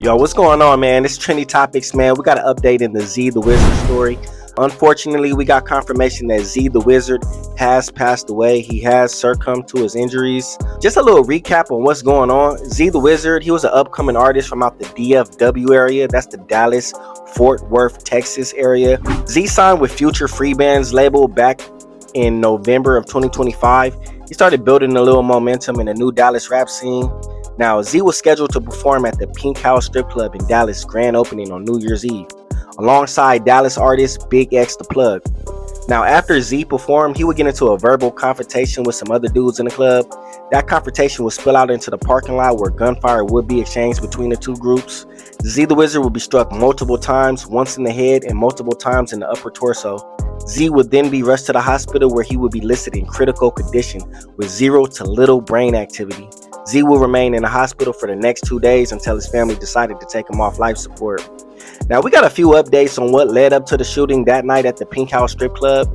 Yo, what's going on, man? It's Trendy Topics, man. We got an update in the Zee the Wizard story. Unfortunately, we got confirmation that Zee the Wizard has passed away. He has succumbed to his injuries. Just a little recap on what's going on. Zee the Wizard, he was an upcoming artist from out the DFW area. That's the Dallas, Fort Worth, Texas area. Zee signed with Future Free Bands label back in November of 2025. He started building a little momentum in the new Dallas rap scene. Now, Zee was scheduled to perform at the Pink House Strip Club in Dallas grand opening on New Year's Eve, alongside Dallas artist Big X The Plug. Now, after Zee performed, he would get into a verbal confrontation with some other dudes in the club. That confrontation would spill out into the parking lot where gunfire would be exchanged between the two groups. Zee the Wizard would be struck multiple times, once in the head and multiple times in the upper torso. Zee would then be rushed to the hospital where he would be listed in critical condition with zero to little brain activity. Zee will remain in the hospital for the next 2 days until his family decided to take him off life support. Now, we got a few updates on what led up to the shooting that night at the Pink House Strip Club.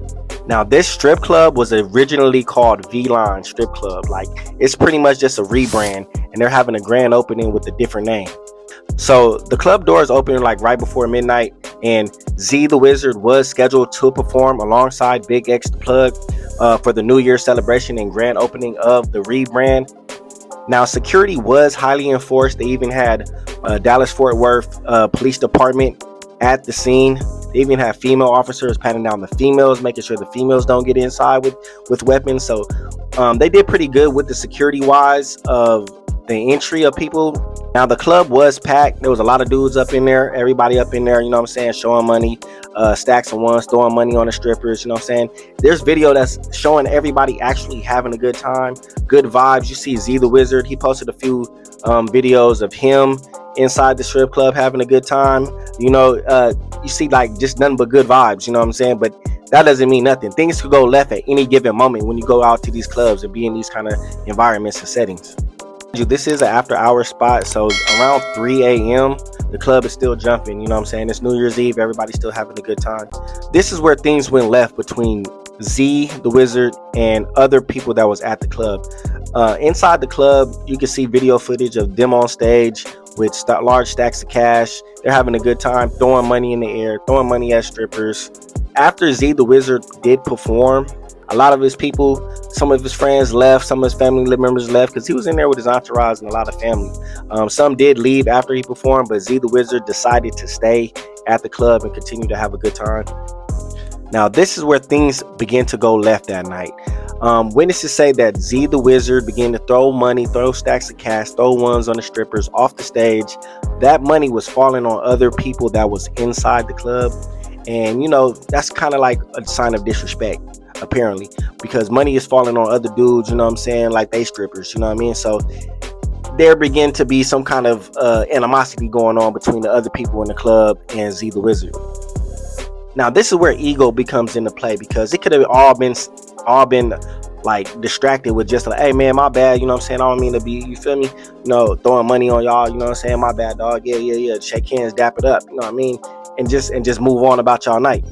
Now, this strip club was originally called V-Line Strip Club. Like, it's pretty much just a rebrand, and they're having a grand opening with a different name. So the club doors opened like right before midnight, and Zee the Wizard was scheduled to perform alongside Big X The Plug for the New Year celebration and grand opening of the rebrand. Now, security was highly enforced. They even had Dallas Fort Worth Police Department at the scene. They even had female officers patting down the females, making sure the females don't get inside with weapons. So they did pretty good with the security wise of the entry of people. Now, the club was packed. There was a lot of dudes up in there, everybody up in there, you know what I'm saying, showing money, stacks of ones, throwing money on the strippers, you know what I'm saying. There's video that's showing everybody actually having a good time, good vibes. You see Zee the Wizard, he posted a few videos of him inside the strip club having a good time. You know, you see like just nothing but good vibes, you know what I'm saying. But that doesn't mean nothing. Things could go left at any given moment when you go out to these clubs and be in these kind of environments and settings. This is an after hour spot, so around 3 a.m. the club is still jumping, you know what I'm saying. It's New Year's Eve, everybody's still having a good time. This is where things went left between Zee the Wizard and other people that was at the club. Inside the club, you can see video footage of them on stage with large stacks of cash. They're having a good time, throwing money in the air, throwing money at strippers. After Zee the Wizard did perform, a lot of his people, some of his friends left, some of his family members left because he was in there with his entourage and a lot of family. Some did leave after he performed, but Zee the Wizard decided to stay at the club and continue to have a good time. Now, this is where things began to go left that night. Witnesses say that Zee the Wizard began to throw money, throw stacks of cash, throw ones on the strippers off the stage. That money was falling on other people that was inside the club. And, you know, that's kind of like a sign of disrespect, apparently, because money is falling on other dudes, you know what I'm saying, like they strippers, you know what I mean. So there began to be some kind of animosity going on between the other people in the club and Zee the Wizard. Now, this is where ego becomes into play, because it could have all been like distracted with just like, hey man, my bad, you know what I'm saying, I don't mean to be, you feel me, you know, throwing money on y'all, you know what I'm saying, my bad, dog, yeah, shake hands, dap it up, you know what I mean, and just move on about y'all night.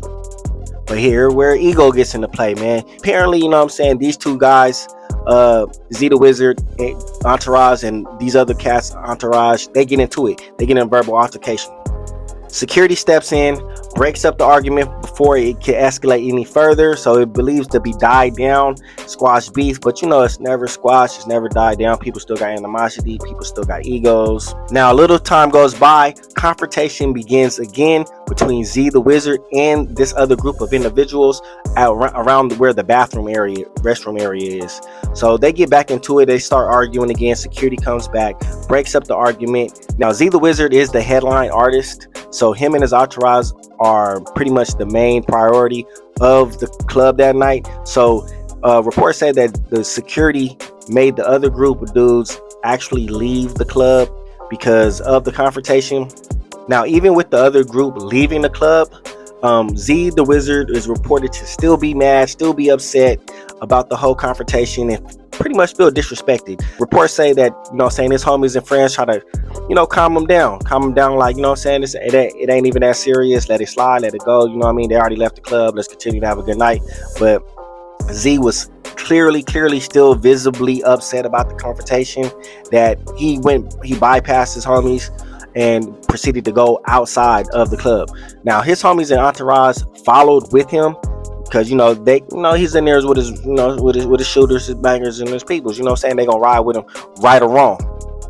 But here where ego gets into play, man. Apparently, you know what I'm saying, these two guys, Zee the Wizard entourage and these other cats entourage, they get into it. They get in a verbal altercation. Security steps in, breaks up the argument before it can escalate any further. So it believes to be died down, squash beef, but you know, it's never squashed, it's never died down. People still got animosity, people still got egos. Now, a little time goes by, confrontation begins again between Zee the Wizard and this other group of individuals around where the restroom area is. So they get back into it, they start arguing again. Security comes back, breaks up the argument. Now, Zee the Wizard is the headline artist, so him and his entourage are pretty much the main priority of the club that night. So reports say that the security made the other group of dudes actually leave the club because of the confrontation. Now, even with the other group leaving the club, Zee the Wizard is reported to still be mad, still be upset about the whole confrontation, and pretty much feel disrespected. Reports say that, you know, saying his homies and friends try to, you know, calm him down, like, you know what I'm saying, it ain't even that serious, let it slide, let it go, you know what I mean, they already left the club, let's continue to have a good night. But Zee was clearly still visibly upset about the confrontation, that he bypassed his homies and proceeded to go outside of the club. Now his homies and entourage followed with him because he's in there with his with his shooters, his bangers, and his peoples. You know what I'm saying? They gonna ride with him, right or wrong.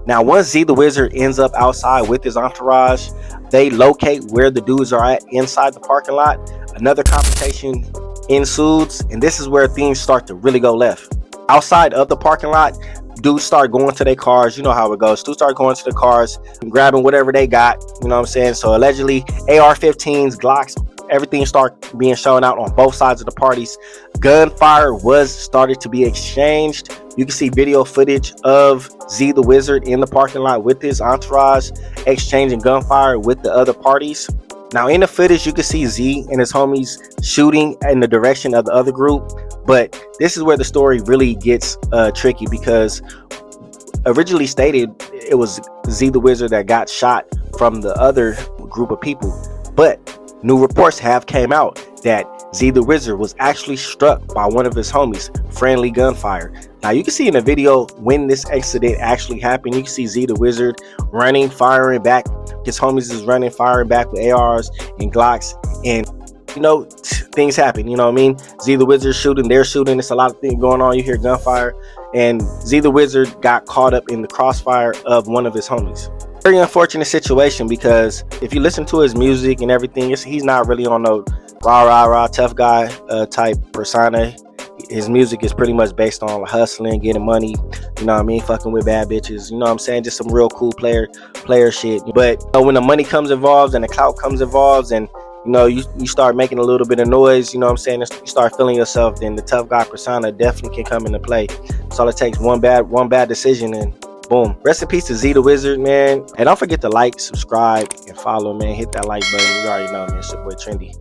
Now once Zee the Wizard ends up outside with his entourage, they locate where the dudes are at inside the parking lot. Another confrontation ensues, and this is where things start to really go left. Outside of the parking lot, dudes start going to their cars. You know how it goes. Dudes start going to the cars, grabbing whatever they got. You know what I'm saying? So allegedly, AR-15s, Glocks, everything start being shown out on both sides of the parties. Gunfire was started to be exchanged. You can see video footage of Zee the Wizard in the parking lot with his entourage exchanging gunfire with the other parties. Now in the footage, you can see Zee and his homies shooting in the direction of the other group. But this is where the story really gets tricky, because originally stated it was Zee the Wizard that got shot from the other group of people. But new reports have came out that Zee the Wizard was actually struck by one of his homies, friendly gunfire. Now you can see in the video when this incident actually happened, you can see Zee the Wizard running, firing back. His homies is running, firing back with ARs and Glocks, and things happen. You know what I mean? Zee the Wizard shooting, they're shooting. It's a lot of things going on. You hear gunfire, and Zee the Wizard got caught up in the crossfire of one of his homies. Very unfortunate situation, because if you listen to his music and everything, he's not really on no rah tough guy type persona. His music is pretty much based on hustling, getting money, you know what I mean, fucking with bad bitches, you know what I'm saying, just some real cool player shit. But when the money comes involved and the clout comes involved, and you start making a little bit of noise, you know what I'm saying, you start feeling yourself, then the tough guy persona definitely can come into play. So all it takes one bad decision, and boom. Rest in peace to Zee the Wizard, man. And don't forget to like, subscribe, and follow, man. Hit that like button. You already know, man. It's your boy Trendy.